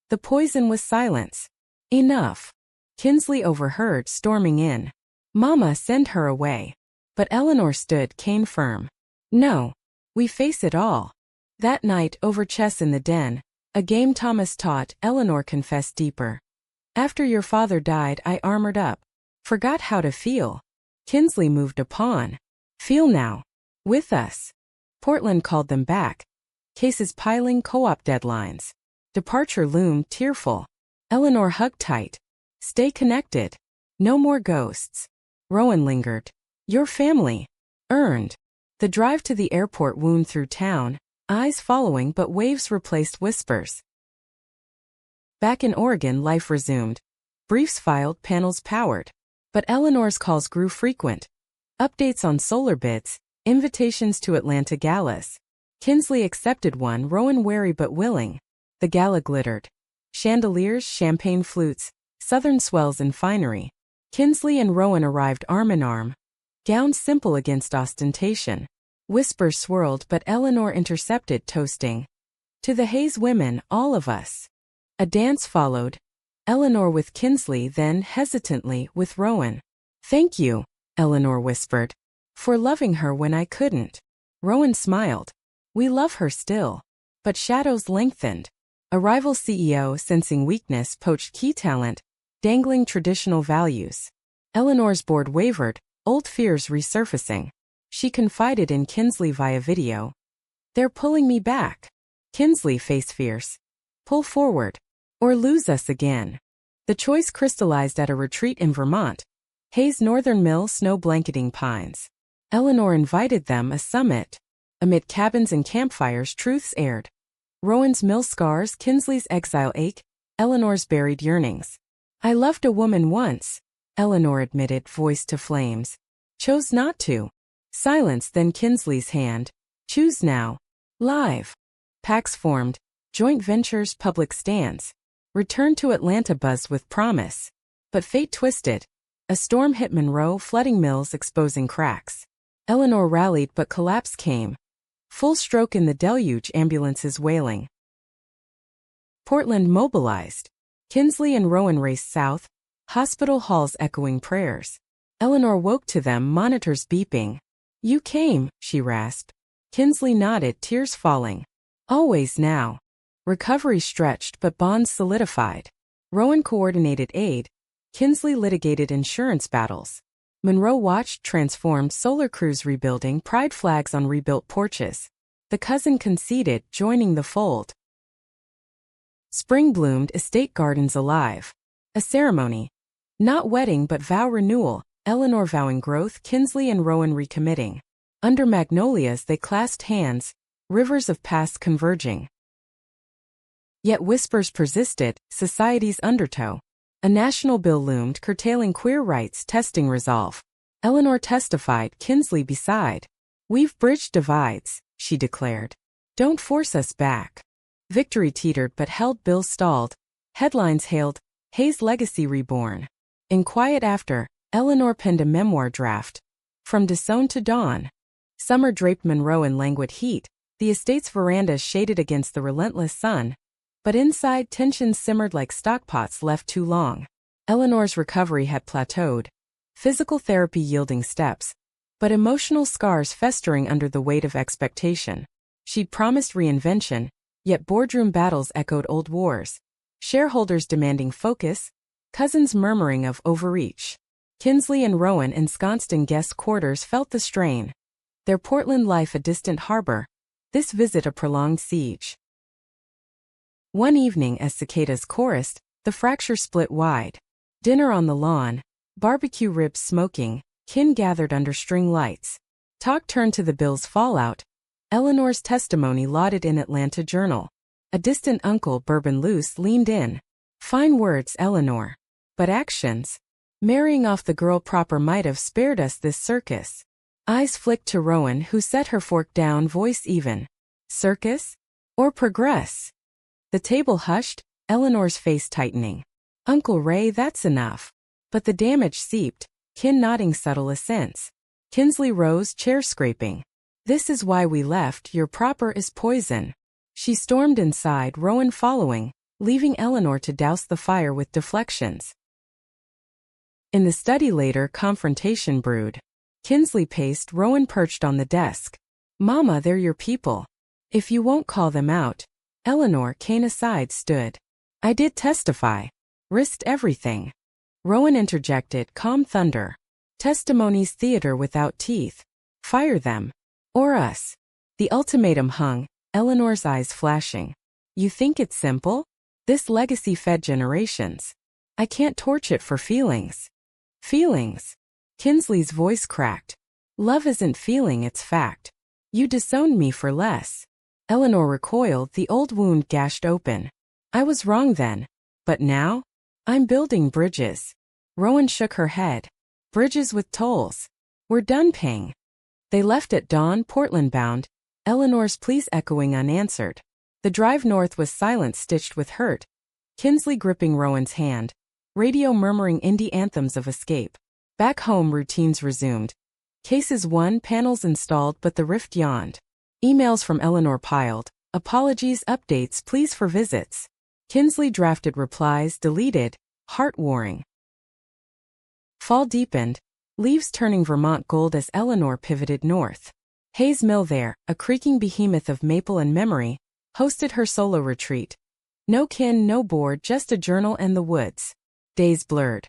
The poison was silence. Enough. Kinsley overheard, storming in. Mama, send her away. But Eleanor stood, cane firm. No. We face it all. That night, over chess in the den, a game Thomas taught, Eleanor confessed deeper. After your father died, I armored up. Forgot how to feel. Kinsley moved upon. Feel now. With us. Portland called them back. Cases piling, co-op deadlines. Departure loomed, tearful. Eleanor hugged tight. Stay connected. No more ghosts. Rowan lingered. Your family. Earned. The drive to the airport wound through town, eyes following but waves replaced whispers. Back in Oregon, life resumed. Briefs filed, panels powered. But Eleanor's calls grew frequent. Updates on solar bids, invitations to Atlanta galas. Kinsley accepted one, Rowan wary but willing. The gala glittered. Chandeliers, champagne flutes, southern swells and finery. Kinsley and Rowan arrived arm in arm. Gowns simple against ostentation. Whispers swirled but Eleanor intercepted, toasting. To the Hayes women, all of us. A dance followed. Eleanor with Kinsley, then, hesitantly, with Rowan. Thank you, Eleanor whispered. For loving her when I couldn't. Rowan smiled. We love her still. But shadows lengthened. A rival CEO, sensing weakness, poached key talent, dangling traditional values. Eleanor's board wavered, old fears resurfacing. She confided in Kinsley via video. They're pulling me back. Kinsley, face fierce. Pull forward. Or lose us again. The choice crystallized at a retreat in Vermont. Hayes' northern mill, snow blanketing pines. Eleanor invited them a summit. Amid cabins and campfires, truths aired. Rowan's mill scars, Kinsley's exile ache, Eleanor's buried yearnings. I loved a woman once, Eleanor admitted, voice to flames. Chose not to. Silence, then Kinsley's hand. Choose now. Live. Packs formed. Joint ventures, public stands. Return to Atlanta buzzed with promise. But fate twisted. A storm hit Monroe, flooding mills, exposing cracks. Eleanor rallied but collapse came. Full stroke in the deluge, ambulances wailing. Portland mobilized. Kinsley and Rowan raced south, hospital halls echoing prayers. Eleanor woke to them, monitors beeping. You came, she rasped. Kinsley nodded, tears falling. Always now. Recovery stretched but bonds solidified. Rowan coordinated aid. Kinsley litigated insurance battles. Monroe watched, transformed, solar crews rebuilding, pride flags on rebuilt porches. The cousin conceded, joining the fold. Spring bloomed, estate gardens alive. A ceremony. Not wedding but vow renewal, Eleanor vowing growth, Kinsley and Rowan recommitting. Under magnolias they clasped hands, rivers of past converging. Yet whispers persisted, society's undertow. A national bill loomed, curtailing queer rights, testing resolve. Eleanor testified, Kinsley beside. We've bridged divides, she declared. Don't force us back. Victory teetered but held, bill stalled. Headlines hailed, Hayes' legacy reborn. In quiet after, Eleanor penned a memoir draft. From Disowned to Dawn. Summer draped Monroe in languid heat, the estate's veranda shaded against the relentless sun. But inside, tensions simmered like stockpots left too long. Eleanor's recovery had plateaued. Physical therapy yielding steps. But emotional scars festering under the weight of expectation. She'd promised reinvention, yet boardroom battles echoed old wars. Shareholders demanding focus, cousins murmuring of overreach. Kinsley and Rowan, ensconced in guest quarters, felt the strain. Their Portland life a distant harbor, this visit a prolonged siege. One evening, as cicadas chorused, the fracture split wide. Dinner on the lawn, barbecue ribs smoking, kin gathered under string lights. Talk turned to the Bills' fallout. Eleanor's testimony lauded in Atlanta Journal. A distant uncle, bourbon loose, leaned in. Fine words, Eleanor. But actions? Marrying off the girl proper might have spared us this circus. Eyes flicked to Rowan, who set her fork down, voice even. Circus? Or progress? The table hushed, Eleanor's face tightening. Uncle Ray, that's enough. But the damage seeped, kin nodding subtle assents. Kinsley rose, chair scraping. This is why we left, your proper is poison. She stormed inside, Rowan following, leaving Eleanor to douse the fire with deflections. In the study later, confrontation brewed. Kinsley paced, Rowan perched on the desk. Mama, they're your people. If you won't call them out. Eleanor, cane aside, stood. I did testify. Risked everything. Rowan interjected, calm thunder. Testimony's theater without teeth. Fire them. Or us. The ultimatum hung, Eleanor's eyes flashing. You think it's simple? This legacy fed generations. I can't torch it for feelings. Feelings? Kinsley's voice cracked. Love isn't feeling, it's fact. You disowned me for less. Eleanor recoiled, the old wound gashed open. I was wrong then. But now? I'm building bridges. Rowan shook her head. Bridges with tolls. We're done paying. They left at dawn, Portland bound, Eleanor's pleas echoing unanswered. The drive north was silent, stitched with hurt. Kinsley gripping Rowan's hand. Radio murmuring indie anthems of escape. Back home, routines resumed. Cases won, panels installed, but the rift yawned. Emails from Eleanor piled. Apologies, updates, pleas for visits. Kinsley drafted replies, deleted, heart-warring. Fall deepened, leaves turning Vermont gold as Eleanor pivoted north. Hayes Mill there, a creaking behemoth of maple and memory, hosted her solo retreat. No kin, no board, just a journal and the woods. Days blurred.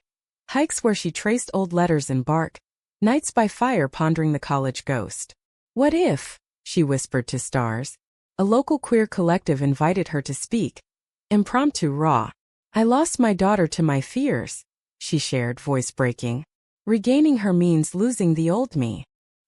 Hikes where she traced old letters in bark. Nights by fire pondering the college ghost. What if, she whispered to stars. A local queer collective invited her to speak. Impromptu, raw. I lost my daughter to my fears, she shared, voice breaking. Regaining her means losing the old me.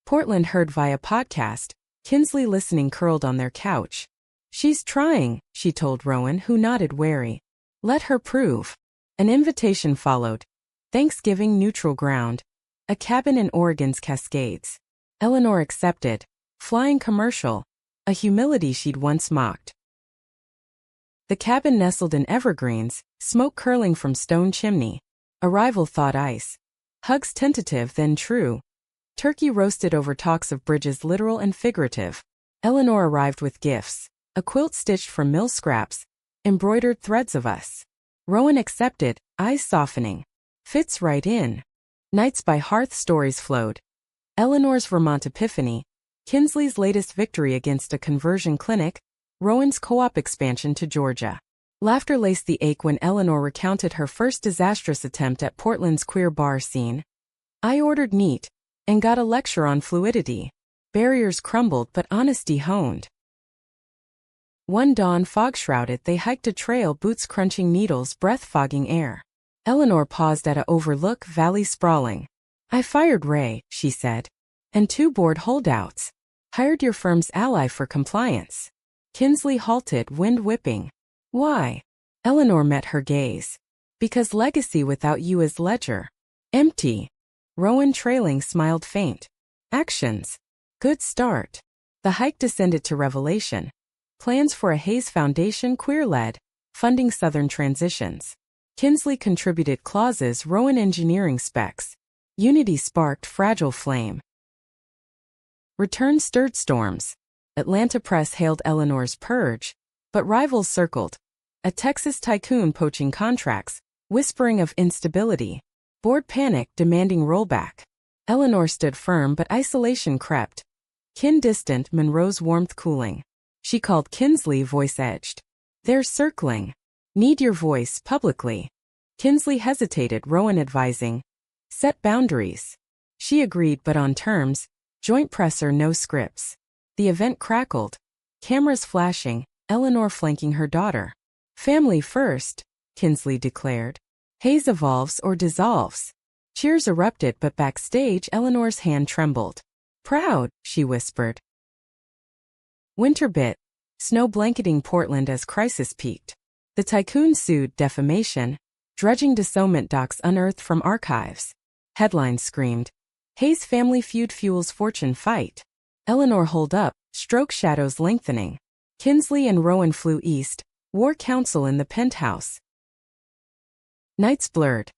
Portland heard via podcast, Kinsley listening curled on their couch. She's trying, she told Rowan, who nodded wary. Let her prove. An invitation followed. Thanksgiving, neutral ground. A cabin in Oregon's Cascades. Eleanor accepted. Flying commercial. A humility she'd once mocked. The cabin nestled in evergreens, smoke curling from stone chimney. Arrival thawed ice. Hugs tentative then true. Turkey roasted over talks of bridges literal and figurative. Eleanor arrived with gifts. A quilt stitched from mill scraps. Embroidered threads of us. Rowan accepted, eyes softening. Fits right in. Nights by hearth stories flowed. Eleanor's Vermont epiphany. Kinsley's latest victory against a conversion clinic. Rowan's co-op expansion to Georgia. Laughter laced the ache when Eleanor recounted her first disastrous attempt at Portland's queer bar scene. I ordered neat, and got a lecture on fluidity. Barriers crumbled but honesty honed. One dawn, fog-shrouded, they hiked a trail, boots crunching needles, breath fogging air. Eleanor paused at a overlook, valley sprawling. I fired Ray, she said. And 2 bored holdouts. Hired your firm's ally for compliance. Kinsley halted, wind whipping. Why? Eleanor met her gaze. Because legacy without you is ledger. Empty. Rowan, trailing, smiled faint. Actions. Good start. The hike descended to revelation. Plans for a Hayes Foundation, queer-led. Funding Southern transitions. Kinsley contributed clauses, Rowan engineering specs. Unity sparked, fragile flame. Return stirred storms. Atlanta press hailed Eleanor's purge. But rivals circled. A Texas tycoon poaching contracts, whispering of instability. Board panic demanding rollback. Eleanor stood firm but isolation crept. Kin distant, Monroe's warmth cooling. She called Kinsley, voice edged. They're circling. Need your voice, publicly. Kinsley hesitated, Rowan advising. Set boundaries. She agreed, but on terms. Joint presser, no scripts. The event crackled. Cameras flashing, Eleanor flanking her daughter. Family first, Kinsley declared. Hayes evolves or dissolves. Cheers erupted, but backstage Eleanor's hand trembled. Proud, she whispered. Winter bit. Snow blanketing Portland as crisis peaked. The tycoon sued, defamation. Dredging Disowned docs unearthed from archives. Headlines screamed. Hayes family feud fuels fortune fight. Eleanor holed up, stroke shadows lengthening. Kinsley and Rowan flew east, war council in the penthouse. Nights blurred.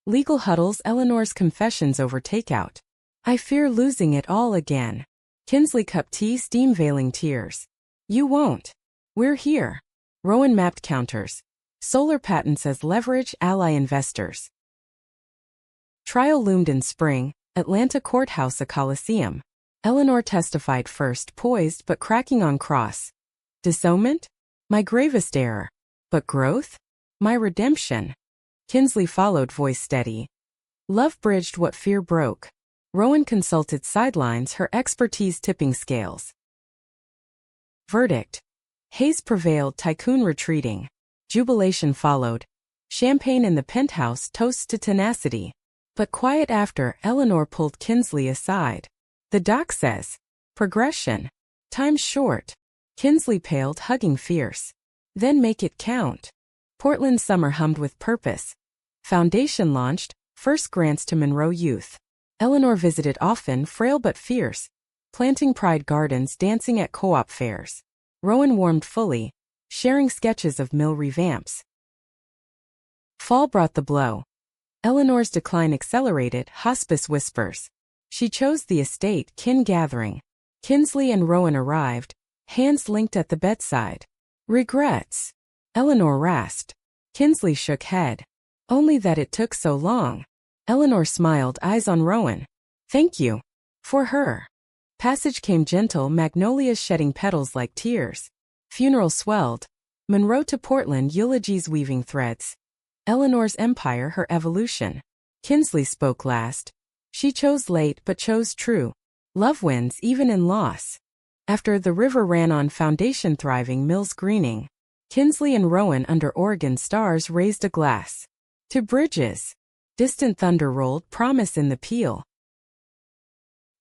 Legal huddles, Eleanor's confessions over takeout. I fear losing it all again. Kinsley cupped tea, steam veiling tears. You won't. We're here. Rowan mapped counters. Solar patents as leverage, ally investors. Trial loomed in spring, Atlanta courthouse, a coliseum. Eleanor testified first, poised but cracking on cross. Disownment? My gravest error. But growth? My redemption. Kinsley followed, voice steady. Love bridged what fear broke. Rowan consulted sidelines, her expertise tipping scales. Verdict. Hayes prevailed, tycoon retreating. Jubilation followed. Champagne in the penthouse, toasts to tenacity. But quiet after, Eleanor pulled Kinsley aside. The doc says. Progression. Time's short. Kinsley paled, hugging fierce. Then make it count. Portland summer hummed with purpose. Foundation launched, first grants to Monroe youth. Eleanor visited often, frail but fierce. Planting pride gardens, dancing at co-op fairs. Rowan warmed fully, sharing sketches of mill revamps. Fall brought the blow. Eleanor's decline accelerated, hospice whispers. She chose the estate, kin gathering. Kinsley and Rowan arrived, hands linked at the bedside. Regrets. Eleanor rasped. Kinsley shook head. Only that it took so long. Eleanor smiled, eyes on Rowan. Thank you. For her. Passage came gentle, magnolias shedding petals like tears. Funeral swelled. Monroe to Portland, eulogies weaving threads. Eleanor's empire, her evolution. Kinsley spoke last. She chose late but chose true. Love wins even in loss. After the river ran on, foundation thriving, mills greening. Kinsley and Rowan under Oregon stars raised a glass. To bridges. Distant thunder rolled, promise in the peal.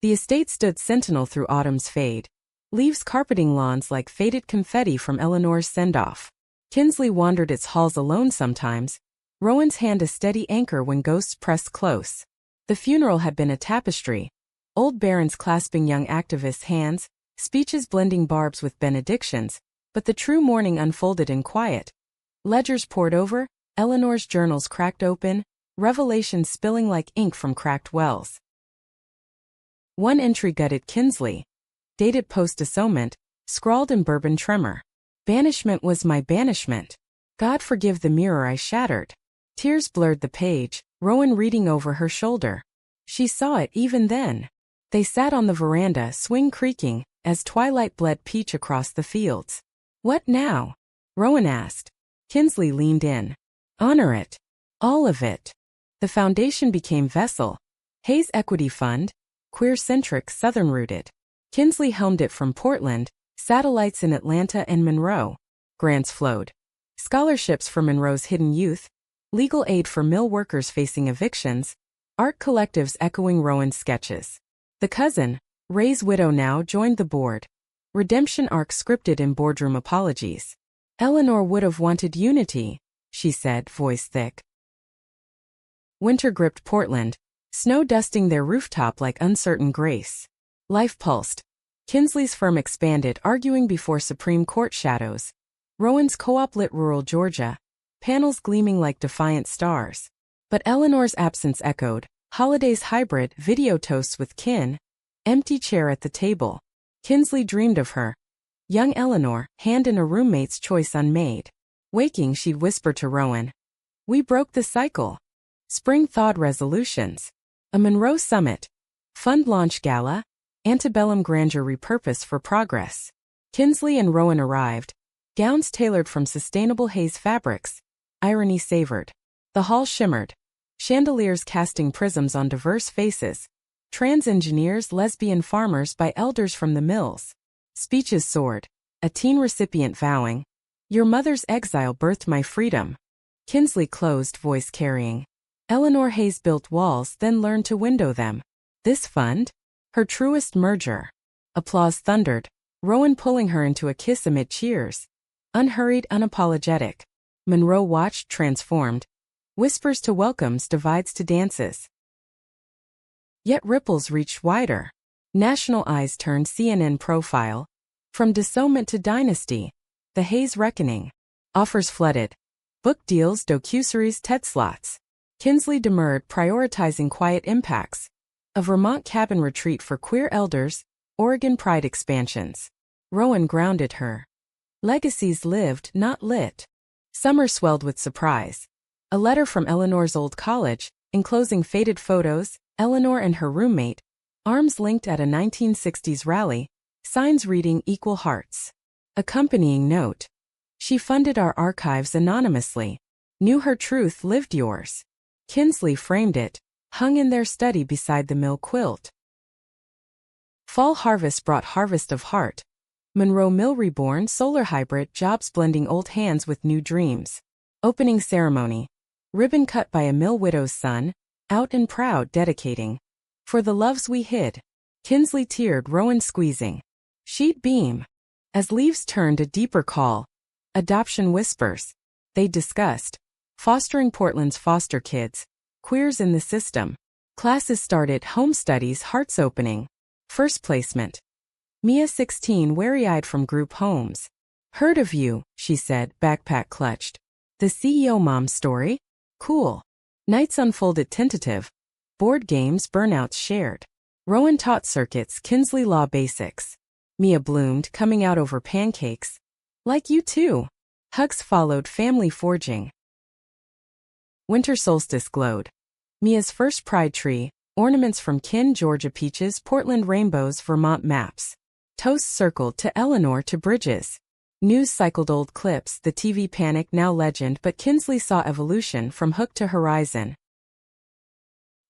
The estate stood sentinel through autumn's fade. Leaves carpeting lawns like faded confetti from Eleanor's send-off. Kinsley wandered its halls alone sometimes. Rowan's hand a steady anchor when ghosts pressed close. The funeral had been a tapestry. Old barons clasping young activists' hands, speeches blending barbs with benedictions, but the true mourning unfolded in quiet. Ledgers poured over, Eleanor's journals cracked open, revelations spilling like ink from cracked wells. One entry gutted Kinsley. Dated post-Disowned, scrawled in bourbon tremor. Banishment was my banishment. God forgive the mirror I shattered. Tears blurred the page, Rowan reading over her shoulder. She saw it even then. They sat on the veranda, swing creaking, as twilight bled peach across the fields. What now? Rowan asked. Kinsley leaned in. Honor it. All of it. The foundation became vessel. Hayes Equity Fund, queer-centric, southern-rooted. Kinsley helmed it from Portland, satellites in Atlanta and Monroe. Grants flowed. Scholarships for Monroe's hidden youth, legal aid for mill workers facing evictions, art collectives echoing Rowan's sketches. The cousin, Ray's widow, now joined the board. Redemption arc scripted in boardroom apologies. Eleanor would have wanted unity, she said, voice thick. Winter gripped Portland, snow dusting their rooftop like uncertain grace. Life pulsed. Kinsley's firm expanded, arguing before Supreme Court shadows. Rowan's co-op lit rural Georgia, panels gleaming like defiant stars. But Eleanor's absence echoed, holidays hybrid, video toasts with kin, empty chair at the table. Kinsley dreamed of her. Young Eleanor, hand in a roommate's choice unmade. Waking, she'd whisper to Rowan. We broke the cycle. Spring thawed resolutions. A Monroe summit. Fund launch gala. Antebellum grandeur repurposed for progress. Kinsley and Rowan arrived. Gowns tailored from sustainable haze fabrics. Irony savored. The hall shimmered. Chandeliers casting prisms on diverse faces. Trans engineers, lesbian farmers by elders from the mills. Speeches soared. A teen recipient vowing, "Your mother's exile birthed my freedom." Kinsley closed, voice carrying. Eleanor Hayes built walls, then learned to window them. This fund? Her truest merger. Applause thundered. Rowan pulling her into a kiss amid cheers. Unhurried, unapologetic. Monroe watched, transformed. Whispers to welcomes, divides to dances. Yet ripples reached wider. National eyes turned, CNN profile. From Disowned to Dynasty. The Hayes Reckoning. Offers flooded. Book deals, docuseries, TED slots. Kinsley demurred, prioritizing quiet impacts. A Vermont cabin retreat for queer elders. Oregon Pride expansions. Rowan grounded her. Legacies lived, not lit. Summer swelled with surprise. A letter from Eleanor's old college, enclosing faded photos, Eleanor and her roommate, arms linked at a 1960s rally, signs reading "Equal Hearts." Accompanying note. She funded our archives anonymously. Knew her truth, lived yours. Kinsley framed it, hung in their study beside the mill quilt. Fall harvest brought harvest of heart. Monroe Mill reborn, solar hybrid, jobs blending old hands with new dreams. Opening ceremony. Ribbon cut by a mill widow's son, out and proud, dedicating. For the loves we hid. Kinsley teared, Rowan squeezing. She'd beam. As leaves turned, a deeper call. Adoption whispers. They discussed. Fostering Portland's foster kids. Queers in the system. Classes started, home studies, hearts opening. First placement. Mia 16, wary-eyed from group homes. Heard of you, she said, backpack clutched. The CEO mom story? Cool. Nights unfolded tentative. Board games, burnouts shared. Rowan taught circuits, Kinsley law basics. Mia bloomed, coming out over pancakes. Like you too. Hugs followed, family forging. Winter solstice glowed. Mia's first pride tree, ornaments from kin, Georgia peaches, Portland rainbows, Vermont maps. Toasts circled to Eleanor to Bridges. News cycled old clips, the TV panic now legend, but Kinsley saw evolution from hook to horizon.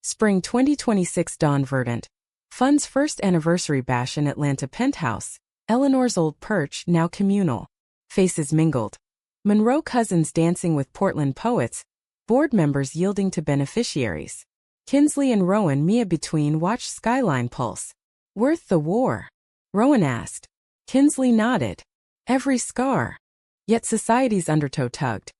Spring 2026 dawn verdant. Fund's first anniversary bash in Atlanta penthouse. Eleanor's old perch, now communal. Faces mingled. Monroe cousins dancing with Portland poets. Board members yielding to beneficiaries. Kinsley and Rowan, Mia between, watched skyline pulse. Worth the war? Rowan asked. Kinsley nodded. Every scar. Yet society's undertow tugged.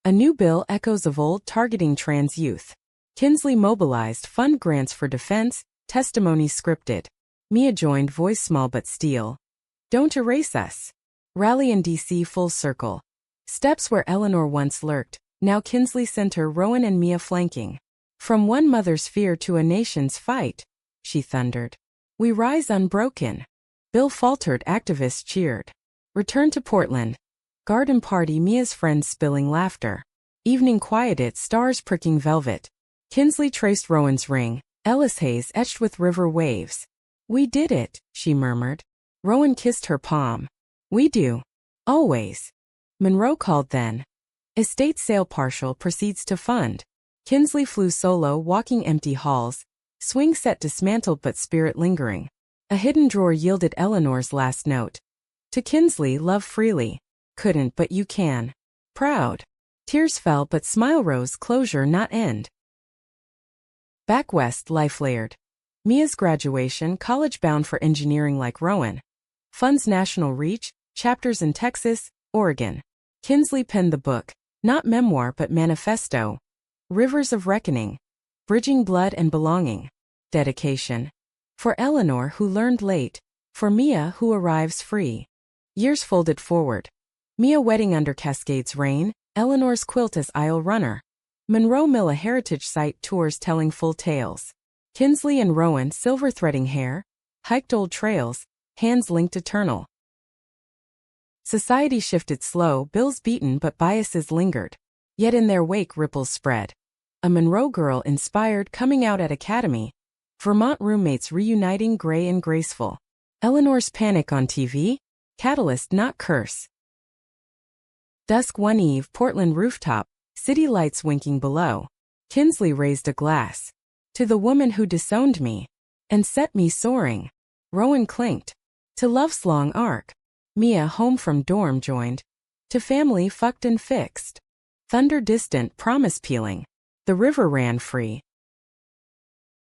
A new bill, echoes of old, targeting trans youth. Kinsley mobilized, fund grants for defense, testimonies scripted. Mia joined, voice small but steel. Don't erase us. Rally in D.C. full circle. Steps where Eleanor once lurked, now Kinsley center, Rowan and Mia flanking. From one mother's fear to a nation's fight, she thundered. We rise unbroken. Bill faltered, activists cheered. Return to Portland. Garden party, Mia's friends spilling laughter. Evening quieted, stars pricking velvet. Kinsley traced Rowan's ring, Ellis Hayes etched with river waves. We did it, she murmured. Rowan kissed her palm. We do. Always. Monroe called then. Estate sale partial proceeds to fund. Kinsley flew solo, walking empty halls. Swing set dismantled but spirit lingering. A hidden drawer yielded Eleanor's last note. To Kinsley, love freely. Couldn't but you can. Proud. Tears fell but smile rose, closure not end. Back west, life layered. Mia's graduation, college bound for engineering like Rowan. Fund's national reach, chapters in Texas, Oregon. Kinsley penned the book, not memoir but manifesto. Rivers of Reckoning. Bridging blood and belonging. Dedication. For Eleanor who learned late. For Mia who arrives free. Years folded forward. Mia wedding under Cascades rain, Eleanor's quilt as aisle runner. Monroe Mill a heritage site, tours telling full tales. Kinsley and Rowan silver threading hair, hiked old trails, hands linked eternal. Society shifted slow, bills beaten but biases lingered. Yet in their wake ripples spread. A Monroe girl inspired, coming out at Academy. Vermont roommates reuniting, gray and graceful. Eleanor's panic on TV? Catalyst not curse. Dusk one eve, Portland rooftop, city lights winking below. Kinsley raised a glass. To the woman who disowned me and set me soaring. Rowan clinked. To love's long arc. Mia, home from dorm, joined. To family fucked and fixed. Thunder distant, promise pealing. The river ran free.